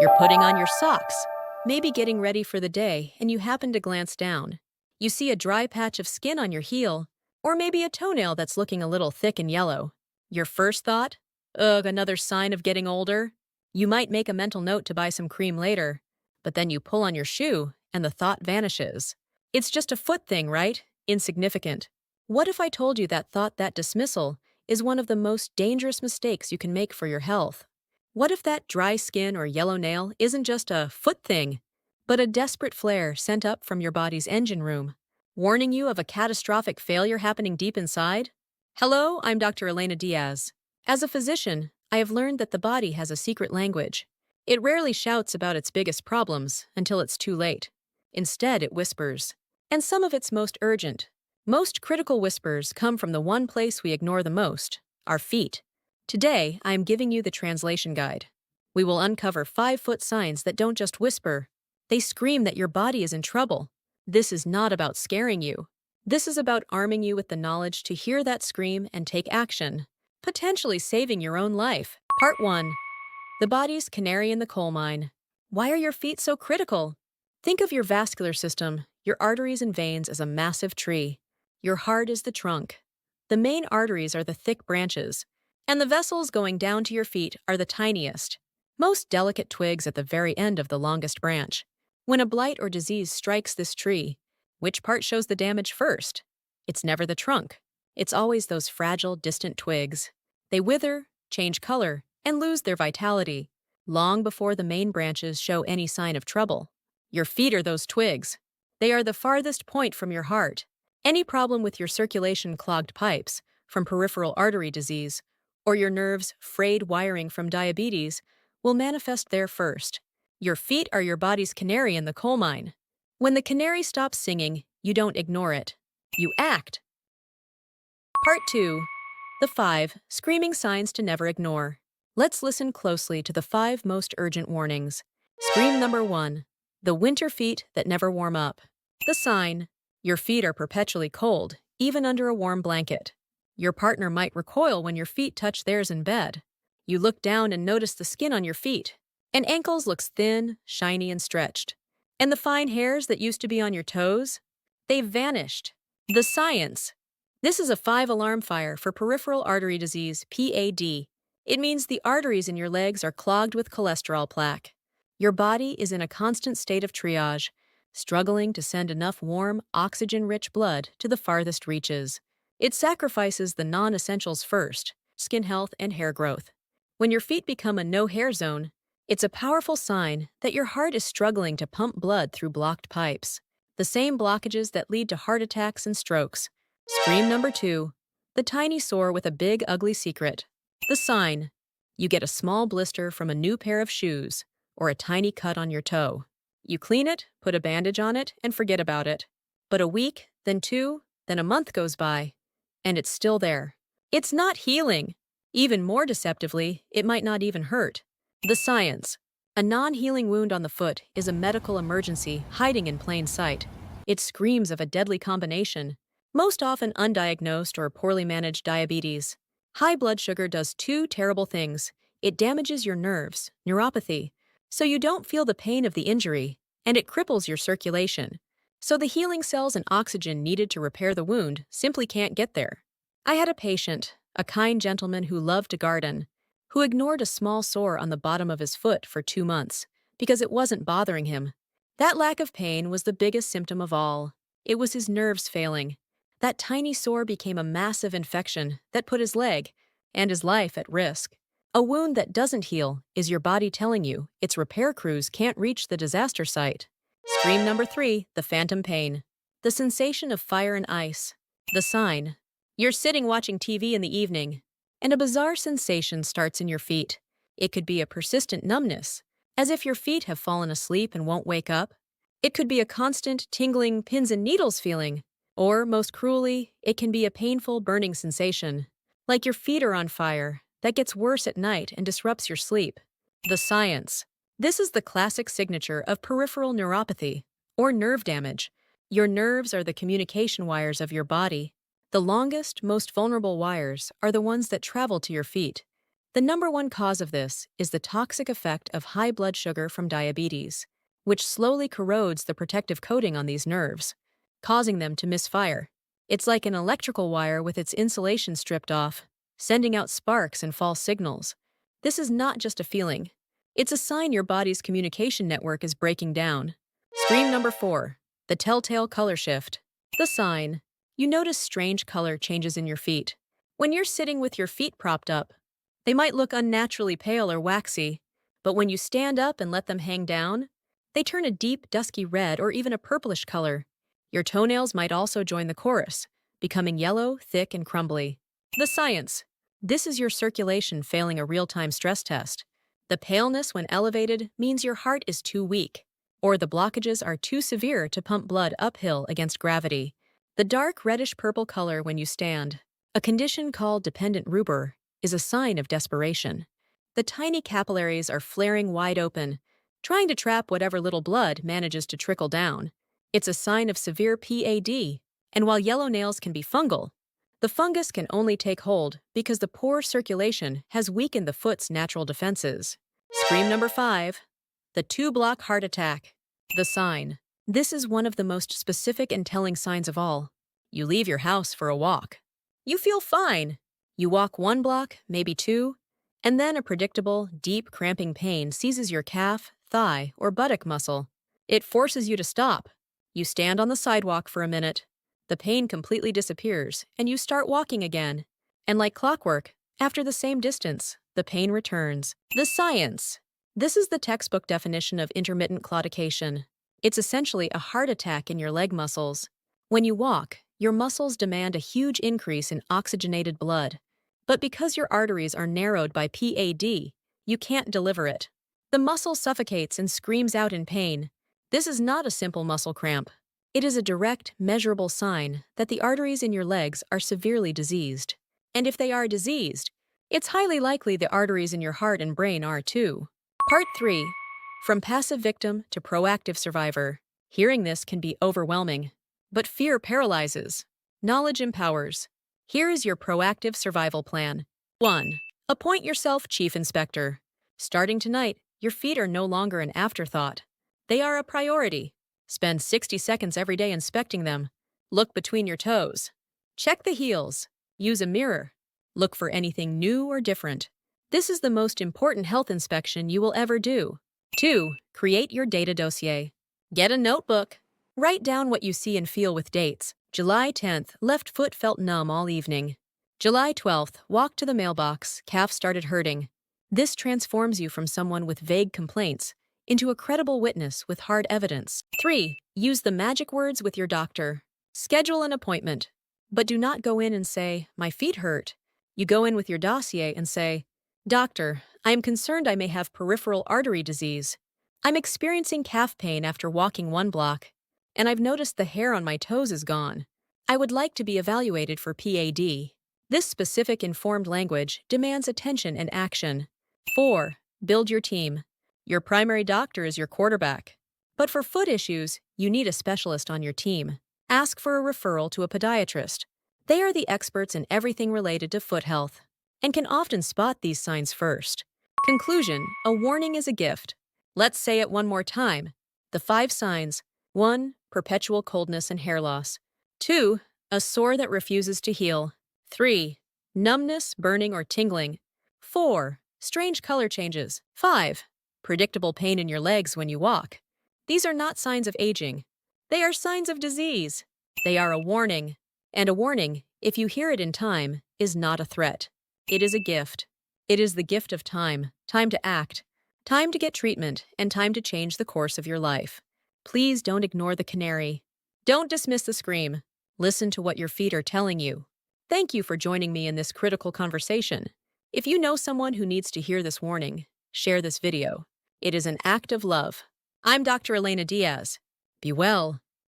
You're putting on your socks, maybe getting ready for the day, and you happen to glance down. You see a dry patch of skin on your heel, or maybe a toenail that's looking a little thick and yellow. Your first thought? Ugh, another sign of getting older? You might make a mental note to buy some cream later, but then you pull on your shoe and the thought vanishes. It's just a foot thing, right? Insignificant. What if I told you that dismissal is one of the most dangerous mistakes you can make for your health? What if that dry skin or yellow nail isn't just a foot thing, but a desperate flare sent up from your body's engine room, warning you of a catastrophic failure happening deep inside? Hello, I'm Dr. Elena Diaz. As a physician, I have learned that the body has a secret language. It rarely shouts about its biggest problems until it's too late. Instead, it whispers. And some of its most urgent, most critical whispers come from the one place we ignore the most, our feet. Today, I am giving you the translation guide. We will uncover 5-foot signs that don't just whisper. They scream that your body is in trouble. This is not about scaring you. This is about arming you with the knowledge to hear that scream and take action, potentially saving your own life. Part 1. The body's canary in the coal mine. Why are your feet so critical? Think of your vascular system, your arteries and veins as a massive tree. Your heart is the trunk. The main arteries are the thick branches, and the vessels going down to your feet are the tiniest, most delicate twigs at the very end of the longest branch. When a blight or disease strikes this tree, which part shows the damage first? It's never the trunk. It's always those fragile, distant twigs. They wither, change color, and lose their vitality, long before the main branches show any sign of trouble. Your feet are those twigs. They are the farthest point from your heart. Any problem with your circulation clogged pipes from peripheral artery disease, or your nerves frayed wiring from diabetes, will manifest there first. Your feet are your body's canary in the coal mine. When the canary stops singing, you don't ignore it. You act. Part 2. The 5 screaming signs to never ignore. Let's listen closely to the 5 most urgent warnings. Scream number 1. The winter feet that never warm up. The sign. Your feet are perpetually cold, even under a warm blanket. Your partner might recoil when your feet touch theirs in bed. You look down and notice the skin on your feet. And ankles looks thin, shiny, and stretched. And the fine hairs that used to be on your toes? They've vanished. The science. This is a 5-alarm fire for peripheral artery disease, PAD. It means the arteries in your legs are clogged with cholesterol plaque. Your body is in a constant state of triage, struggling to send enough warm, oxygen-rich blood to the farthest reaches. It sacrifices the non-essentials first, skin health and hair growth. When your feet become a no-hair zone, it's a powerful sign that your heart is struggling to pump blood through blocked pipes, the same blockages that lead to heart attacks and strokes. Scream number 2. The tiny sore with a big, ugly secret. The sign. You get a small blister from a new pair of shoes, or a tiny cut on your toe. You clean it, put a bandage on it, and forget about it. But a week, then 2, then a month goes by, and it's still there. It's not healing. Even more deceptively, it might not even hurt. The science. A non-healing wound on the foot is a medical emergency hiding in plain sight. It screams of a deadly combination, most often undiagnosed or poorly managed diabetes. High blood sugar does 2 terrible things. It damages your nerves, neuropathy, so you don't feel the pain of the injury, and it cripples your circulation. So the healing cells and oxygen needed to repair the wound simply can't get there. I had a patient, a kind gentleman who loved to garden, who ignored a small sore on the bottom of his foot for 2 months because it wasn't bothering him. That lack of pain was the biggest symptom of all. It was his nerves failing. That tiny sore became a massive infection that put his leg and his life at risk. A wound that doesn't heal is your body telling you its repair crews can't reach the disaster site. Scream number 3, the phantom pain. The sensation of fire and ice. The sign. You're sitting watching TV in the evening, and a bizarre sensation starts in your feet. It could be a persistent numbness, as if your feet have fallen asleep and won't wake up. It could be a constant, tingling, pins and needles feeling. Or, most cruelly, it can be a painful, burning sensation, like your feet are on fire, that gets worse at night and disrupts your sleep. The science. This is the classic signature of peripheral neuropathy, or nerve damage. Your nerves are the communication wires of your body. The longest, most vulnerable wires are the ones that travel to your feet. The number one cause of this is the toxic effect of high blood sugar from diabetes, which slowly corrodes the protective coating on these nerves, causing them to misfire. It's like an electrical wire with its insulation stripped off, sending out sparks and false signals. This is not just a feeling. It's a sign your body's communication network is breaking down. Scream number 4. The telltale color shift. The sign. You notice strange color changes in your feet. When you're sitting with your feet propped up, they might look unnaturally pale or waxy, but when you stand up and let them hang down, they turn a deep, dusky red or even a purplish color. Your toenails might also join the chorus, becoming yellow, thick, and crumbly. The science. This is your circulation failing a real-time stress test. The paleness when elevated means your heart is too weak, or the blockages are too severe to pump blood uphill against gravity. The dark reddish-purple color when you stand, a condition called dependent rubor, is a sign of desperation. The tiny capillaries are flaring wide open, trying to trap whatever little blood manages to trickle down. It's a sign of severe PAD, and while yellow nails can be fungal, the fungus can only take hold because the poor circulation has weakened the foot's natural defenses. Scream number 5. The 2-block heart attack. The sign. This is one of the most specific and telling signs of all. You leave your house for a walk. You feel fine. You walk 1 block, maybe 2, and then a predictable, deep cramping pain seizes your calf, thigh, or buttock muscle. It forces you to stop. You stand on the sidewalk for a minute. The pain completely disappears, and you start walking again. And like clockwork, after the same distance, the pain returns. The science. This is the textbook definition of intermittent claudication. It's essentially a heart attack in your leg muscles. When you walk, your muscles demand a huge increase in oxygenated blood. But because your arteries are narrowed by PAD, you can't deliver it. The muscle suffocates and screams out in pain. This is not a simple muscle cramp. It is a direct, measurable sign that the arteries in your legs are severely diseased. And if they are diseased, it's highly likely the arteries in your heart and brain are too. Part 3. From passive victim to proactive survivor. Hearing this can be overwhelming, but fear paralyzes. Knowledge empowers. Here is your proactive survival plan. 1. Appoint yourself chief inspector. Starting tonight, your feet are no longer an afterthought. They are a priority. Spend 60 seconds every day inspecting them. Look between your toes. Check the heels. Use a mirror. Look for anything new or different. This is the most important health inspection you will ever do. 2. Create your data dossier. Get a notebook. Write down what you see and feel with dates. July 10th, left foot felt numb all evening. July 12th, walked to the mailbox, calf started hurting. This transforms you from someone with vague complaints into a credible witness with hard evidence. 3. Use the magic words with your doctor. Schedule an appointment. But do not go in and say, "My feet hurt." You go in with your dossier and say, "Doctor, I am concerned I may have peripheral artery disease. I'm experiencing calf pain after walking 1 block, and I've noticed the hair on my toes is gone. I would like to be evaluated for PAD." This specific informed language demands attention and action. 4. Build your team. Your primary doctor is your quarterback. But for foot issues, you need a specialist on your team. Ask for a referral to a podiatrist. They are the experts in everything related to foot health and can often spot these signs first. Conclusion: a warning is a gift. Let's say it one more time. The 5 signs. 1. Perpetual coldness and hair loss. 2. A sore that refuses to heal. 3. Numbness, burning, or tingling. 4. Strange color changes. 5. Predictable pain in your legs when you walk. These are not signs of aging. They are signs of disease. They are a warning. And a warning, if you hear it in time, is not a threat. It is a gift. It is the gift of time. Time to act. Time to get treatment, and time to change the course of your life. Please don't ignore the canary. Don't dismiss the scream. Listen to what your feet are telling you. Thank you for joining me in this critical conversation. If you know someone who needs to hear this warning, share this video. It is an act of love. I'm Dr. Elena Diaz. Be well.